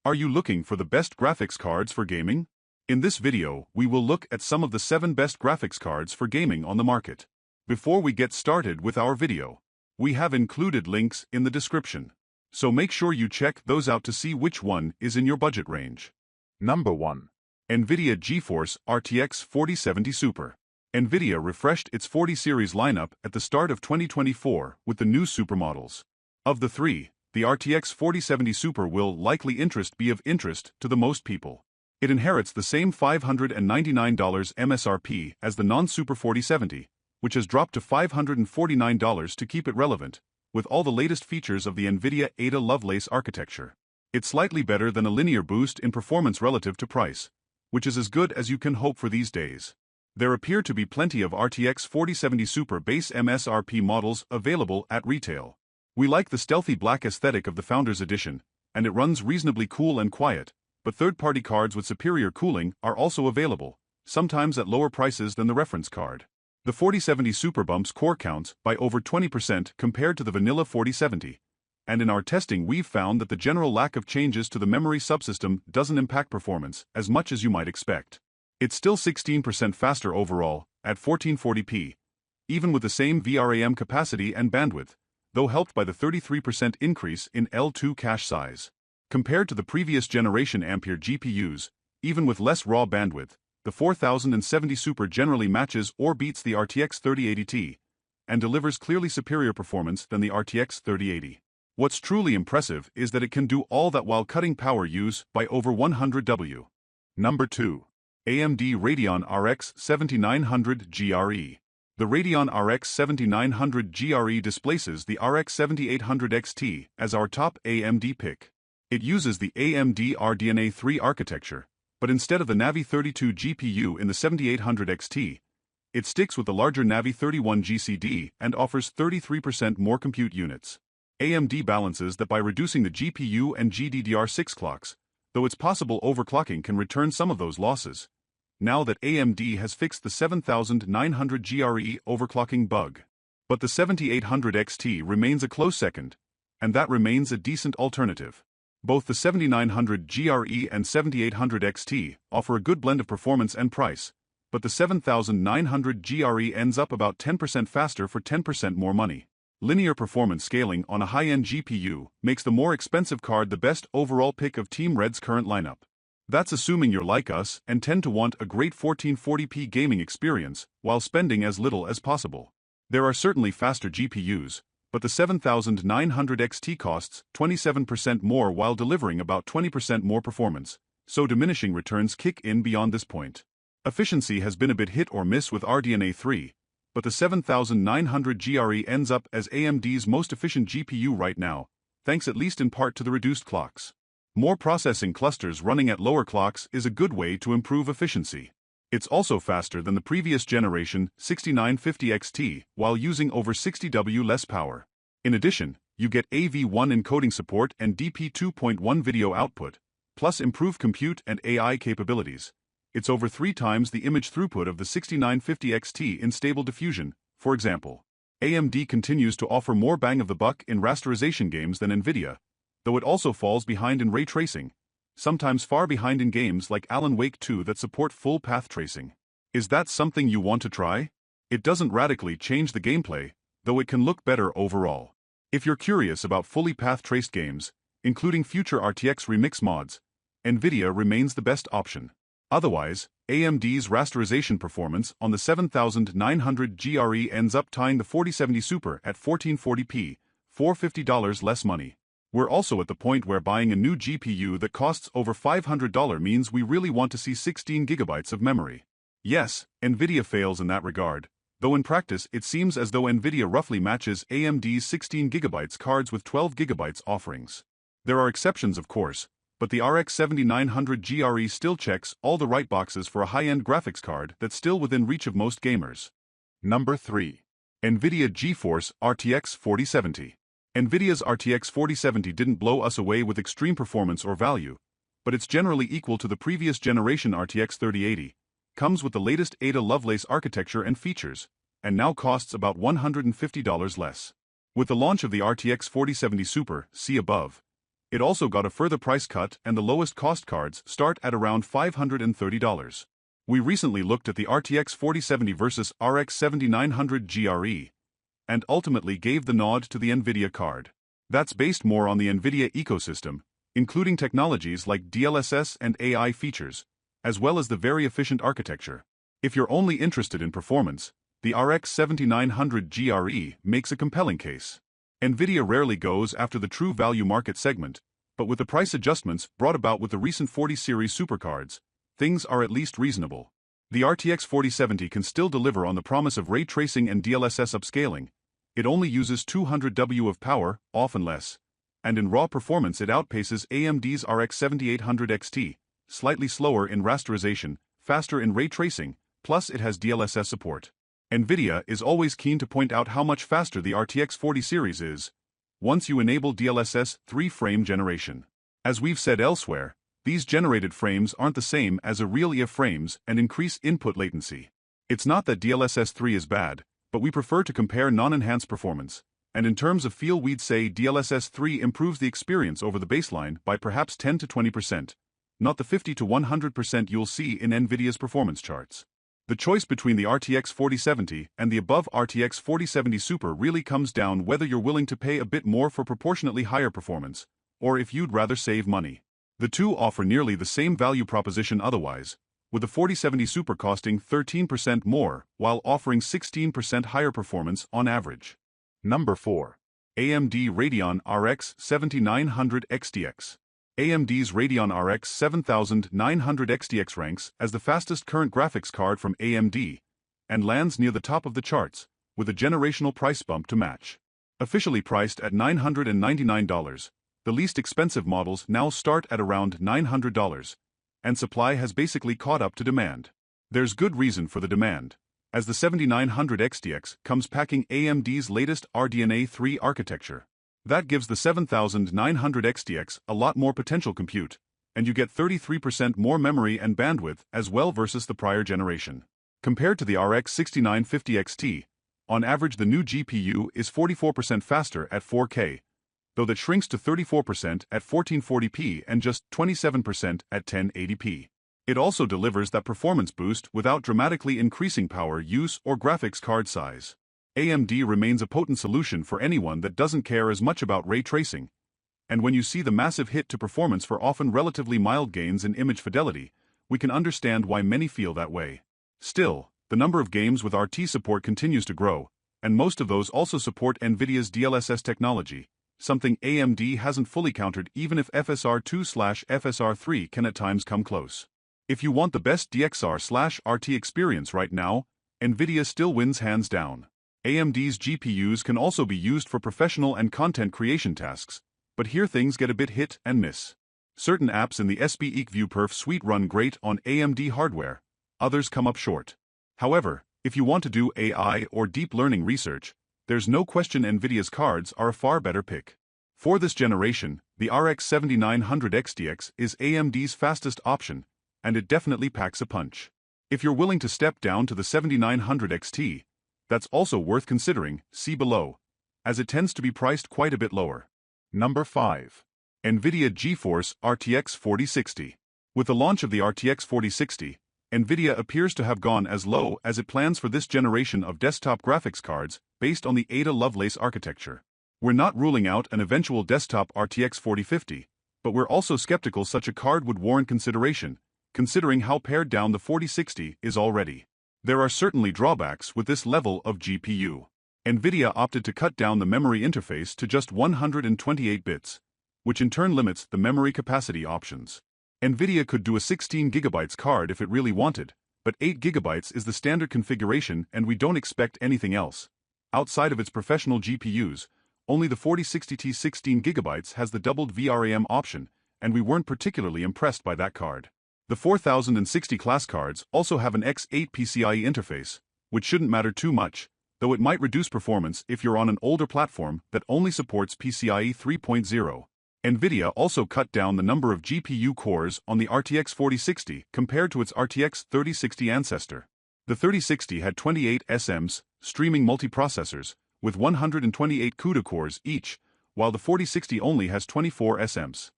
Are you looking for the best graphics cards for gaming? In this video, we will look at some of the 7 best graphics cards for gaming on the market. Before we get started with our video, we have included links in the description, so make sure you check those out to see which one is in your budget range. Number 1. Nvidia GeForce RTX 4070 Super. Nvidia refreshed its 40 series lineup at the start of 2024 with the new supermodels. Of the three, the RTX 4070 Super will likely be of interest to the most people. It inherits the same $599 MSRP as the non-Super 4070, which has dropped to $549 to keep it relevant, with all the latest features of the Nvidia Ada Lovelace architecture. It's slightly better than a linear boost in performance relative to price, which is as good as you can hope for these days. There appear to be plenty of RTX 4070 Super base MSRP models available at retail. We like the stealthy black aesthetic of the Founders Edition, and it runs reasonably cool and quiet, but third-party cards with superior cooling are also available, sometimes at lower prices than the reference card. The 4070 Super bumps core counts by over 20% compared to the vanilla 4070, and in our testing we've found that the general lack of changes to the memory subsystem doesn't impact performance as much as you might expect. It's still 16% faster overall, at 1440p, even with the same VRAM capacity and bandwidth, though helped by the 33% increase in L2 cache size. Compared to the previous generation Ampere GPUs, even with less raw bandwidth, the 4070 Super generally matches or beats the RTX 3080 Ti, and delivers clearly superior performance than the RTX 3080. What's truly impressive is that it can do all that while cutting power use by over 100W. Number 2. AMD Radeon RX 7900 GRE. The Radeon RX 7900 GRE displaces the RX 7800 XT as our top AMD pick. It uses the AMD RDNA 3 architecture, but instead of the Navi 32 GPU in the 7800 XT, it sticks with the larger Navi 31 GCD and offers 33% more compute units. AMD balances that by reducing the GPU and GDDR6 clocks, though it's possible overclocking can return some of those losses, now that AMD has fixed the 7900 GRE overclocking bug. But the 7800 XT remains a close second, and that remains a decent alternative. Both the 7900 GRE and 7800 XT offer a good blend of performance and price, but the 7900 GRE ends up about 10% faster for 10% more money. Linear performance scaling on a high-end GPU makes the more expensive card the best overall pick of Team Red's current lineup. That's assuming you're like us and tend to want a great 1440p gaming experience while spending as little as possible. There are certainly faster GPUs, but the 7900 XT costs 27% more while delivering about 20% more performance, so diminishing returns kick in beyond this point. Efficiency has been a bit hit or miss with RDNA 3, but the 7900 GRE ends up as AMD's most efficient GPU right now, thanks at least in part to the reduced clocks. More processing clusters running at lower clocks is a good way to improve efficiency. It's also faster than the previous generation 6950 XT while using over 60W less power. In addition, you get AV1 encoding support and DP 2.1 video output, plus improved compute and AI capabilities. It's over 3 times the image throughput of the 6950 XT in Stable Diffusion, for example. AMD continues to offer more bang of the buck in rasterization games than Nvidia, though it also falls behind in ray tracing, sometimes far behind in games like Alan Wake 2 that support full path tracing. Is that something you want to try? It doesn't radically change the gameplay, though it can look better overall. If you're curious about fully path-traced games, including future RTX remix mods, Nvidia remains the best option. Otherwise, AMD's rasterization performance on the 7900 GRE ends up tying the 4070 Super at 1440p, $450 less money. We're also at the point where buying a new GPU that costs over $500 means we really want to see 16 GB of memory. Yes, Nvidia fails in that regard, though in practice it seems as though Nvidia roughly matches AMD's 16 GB cards with 12 GB offerings. There are exceptions of course, but the RX 7900 GRE still checks all the right boxes for a high-end graphics card that's still within reach of most gamers. Number 3. Nvidia GeForce RTX 4070. Nvidia's RTX 4070 didn't blow us away with extreme performance or value, but it's generally equal to the previous generation RTX 3080, comes with the latest Ada Lovelace architecture and features, and now costs about $150 less. With the launch of the RTX 4070 Super, see above, It also got a further price cut, and the lowest cost cards start at around $530. We recently looked at the RTX 4070 versus RX 7900 GRE, and ultimately gave the nod to the Nvidia card. That's based more on the Nvidia ecosystem, including technologies like DLSS and AI features, as well as the very efficient architecture. If you're only interested in performance, the RX 7900 GRE makes a compelling case. Nvidia rarely goes after the true value market segment, but with the price adjustments brought about with the recent 40 series supercards, things are at least reasonable. The RTX 4070 can still deliver on the promise of ray tracing and DLSS upscaling. It only uses 200W of power, often less, and in raw performance it outpaces AMD's RX 7800 XT, slightly slower in rasterization, faster in ray tracing, plus it has DLSS support. Nvidia is always keen to point out how much faster the RTX 40 series is, once you enable DLSS 3-frame generation. As we've said elsewhere, these generated frames aren't the same as a real EA frames and increase input latency. It's not that DLSS 3 is bad, but we prefer to compare non-enhanced performance, and in terms of feel we'd say DLSS 3 improves the experience over the baseline by perhaps 10 to 20%, not the 50 to 100% you'll see in Nvidia's performance charts. The choice between the RTX 4070 and the above RTX 4070 Super really comes down whether you're willing to pay a bit more for proportionately higher performance, or if you'd rather save money. The two offer nearly the same value proposition otherwise, with the 4070 Super costing 13% more while offering 16% higher performance on average. Number 4. AMD Radeon RX 7900 XTX. AMD's Radeon RX 7900 XTX ranks as the fastest current graphics card from AMD, and lands near the top of the charts, with a generational price bump to match. Officially priced at $999, the least expensive models now start at around $900, and supply has basically caught up to demand. There's good reason for the demand, as the 7900 XTX comes packing AMD's latest RDNA 3 architecture. That gives the 7900 XTX a lot more potential compute, and you get 33% more memory and bandwidth as well versus the prior generation. Compared to the RX 6950 XT, on average the new GPU is 44% faster at 4K, though that shrinks to 34% at 1440p and just 27% at 1080p. It also delivers that performance boost without dramatically increasing power use or graphics card size. AMD remains a potent solution for anyone that doesn't care as much about ray tracing, and when you see the massive hit to performance for often relatively mild gains in image fidelity, we can understand why many feel that way. Still, the number of games with RT support continues to grow, and most of those also support Nvidia's DLSS technology, something AMD hasn't fully countered even if FSR2/FSR3 can at times come close. If you want the best DXR/RT experience right now, Nvidia still wins hands down. AMD's GPUs can also be used for professional and content creation tasks, but here things get a bit hit and miss. Certain apps in the SB EquView suite run great on AMD hardware, others come up short. However, if you want to do AI or deep learning research, there's no question Nvidia's cards are a far better pick. For this generation, the RX 7900 XTX is AMD's fastest option, and it definitely packs a punch. If you're willing to step down to the 7900 XT, that's also worth considering, see below, as it tends to be priced quite a bit lower. Number 5. Nvidia GeForce RTX 4060. With the launch of the RTX 4060, Nvidia appears to have gone as low as it plans for this generation of desktop graphics cards based on the Ada Lovelace architecture. We're not ruling out an eventual desktop RTX 4050, but we're also skeptical such a card would warrant consideration, considering how pared down the 4060 is already. There are certainly drawbacks with this level of GPU. Nvidia opted to cut down the memory interface to just 128 bits, which in turn limits the memory capacity options. Nvidia could do a 16GB card if it really wanted, but 8GB is the standard configuration and we don't expect anything else. Outside of its professional GPUs, only the 4060 16GB has the doubled VRAM option, and we weren't particularly impressed by that card. The 4060 class cards also have an X8 PCIe interface, which shouldn't matter too much, though it might reduce performance if you're on an older platform that only supports PCIe 3.0. Nvidia also cut down the number of GPU cores on the RTX 4060 compared to its RTX 3060 ancestor. The 3060 had 28 SMs, streaming multiprocessors, with 128 CUDA cores each, while the 4060 only has 24 SMs.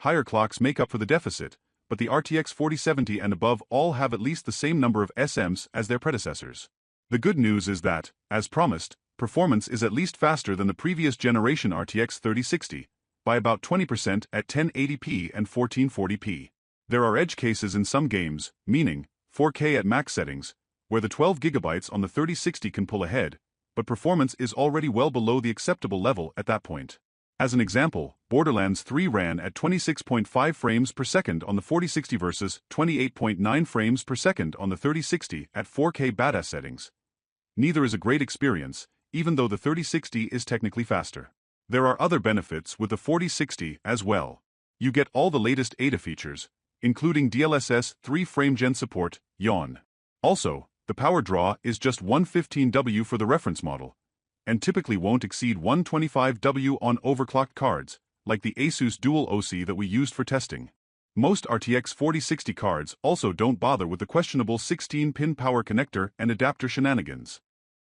Higher clocks make up for the deficit, but the RTX 4070 and above all have at least the same number of SMs as their predecessors. The good news is that, as promised, performance is at least faster than the previous generation RTX 3060, by about 20% at 1080p and 1440p. There are edge cases in some games, meaning 4K at max settings, where the 12GB on the 3060 can pull ahead, but performance is already well below the acceptable level at that point. As an example, Borderlands 3 ran at 26.5 frames per second on the 4060 versus 28.9 frames per second on the 3060 at 4K badass settings. Neither is a great experience, even though the 3060 is technically faster. There are other benefits with the 4060 as well. You get all the latest ADA features, including DLSS 3 frame gen support, yawn. Also, the power draw is just 115W for the reference model, and typically won't exceed 125W on overclocked cards, like the Asus Dual OC that we used for testing. Most RTX 4060 cards also don't bother with the questionable 16-pin power connector and adapter shenanigans.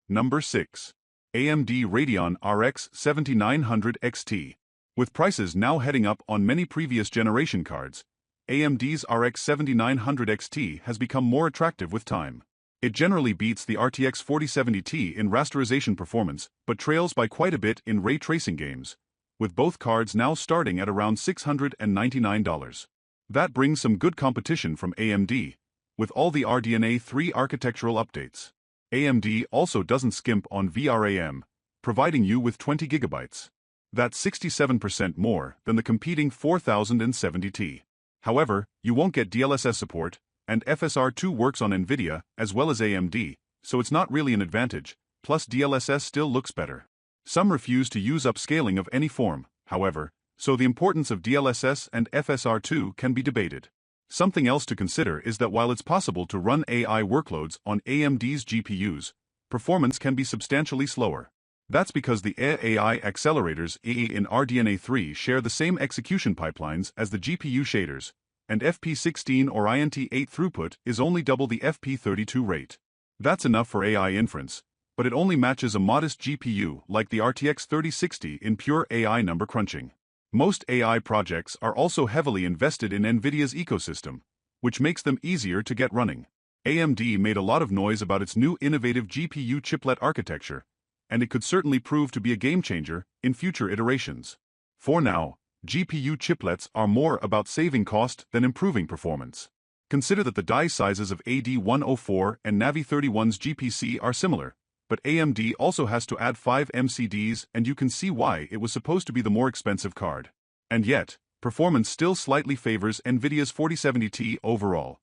Number 6. AMD Radeon RX 7900 XT. With prices now heading up on many previous generation cards, AMD's RX 7900 XT has become more attractive with time. It generally beats the RTX 4070 Ti in rasterization performance, but trails by quite a bit in ray tracing games, with both cards now starting at around $699. That brings some good competition from AMD, with all the RDNA 3 architectural updates. AMD also doesn't skimp on VRAM, providing you with 20GB. That's 67% more than the competing 4070 Ti. However, you won't get DLSS support, and FSR2 works on Nvidia as well as AMD, so it's not really an advantage, plus DLSS still looks better. Some refuse to use upscaling of any form, however, so the importance of DLSS and FSR2 can be debated. Something else to consider is that while it's possible to run AI workloads on AMD's GPUs, performance can be substantially slower. That's because the AI accelerators in RDNA 3 share the same execution pipelines as the GPU shaders, and FP16 or INT8 throughput is only double the FP32 rate. That's enough for AI inference, but it only matches a modest GPU like the RTX 3060 in pure AI number crunching. Most AI projects are also heavily invested in Nvidia's ecosystem, which makes them easier to get running. AMD made a lot of noise about its new innovative GPU chiplet architecture, and it could certainly prove to be a game-changer in future iterations. For now, GPU chiplets are more about saving cost than improving performance. Consider that the die sizes of AD104 and Navi 31's GPC are similar, but AMD also has to add 5 MCDs, and you can see why it was supposed to be the more expensive card. And yet, performance still slightly favors Nvidia's 4070 Ti overall.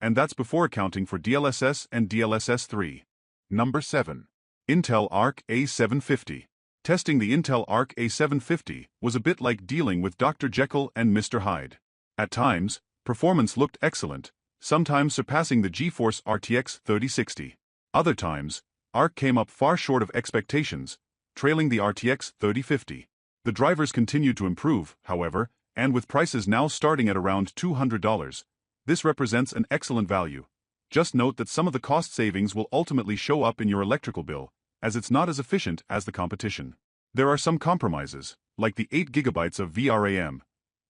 And that's before accounting for DLSS and DLSS 3. Number 7. Intel Arc A750. Testing the Intel Arc A750 was a bit like dealing with Dr. Jekyll and Mr. Hyde. At times, performance looked excellent, sometimes surpassing the GeForce RTX 3060. Other times, Arc came up far short of expectations, trailing the RTX 3050. The drivers continued to improve, however, and with prices now starting at around $200, this represents an excellent value. Just note that some of the cost savings will ultimately show up in your electrical bill, as it's not as efficient as the competition. There are some compromises, like the 8GB of VRAM.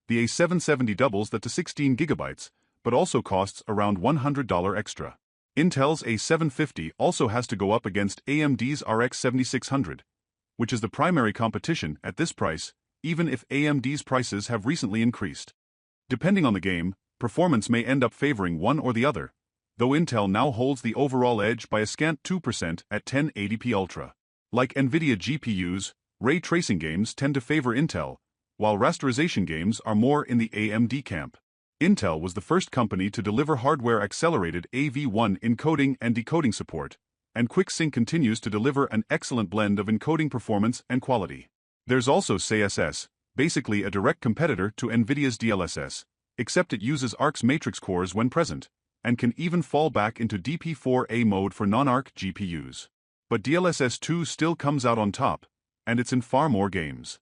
The A770 doubles that to 16GB, but also costs around $100 extra. Intel's A750 also has to go up against AMD's RX 7600, which is the primary competition at this price, even if AMD's prices have recently increased. Depending on the game, performance may end up favoring one or the other, though Intel now holds the overall edge by a scant 2% at 1080p Ultra. Like Nvidia GPUs, ray tracing games tend to favor Intel, while rasterization games are more in the AMD camp. Intel was the first company to deliver hardware-accelerated AV1 encoding and decoding support, and QuickSync continues to deliver an excellent blend of encoding performance and quality. There's also CSS, basically a direct competitor to Nvidia's DLSS, except it uses Arc's matrix cores when present, and can even fall back into DP4A mode for non-Arc GPUs. But DLSS 2 still comes out on top, and it's in far more games.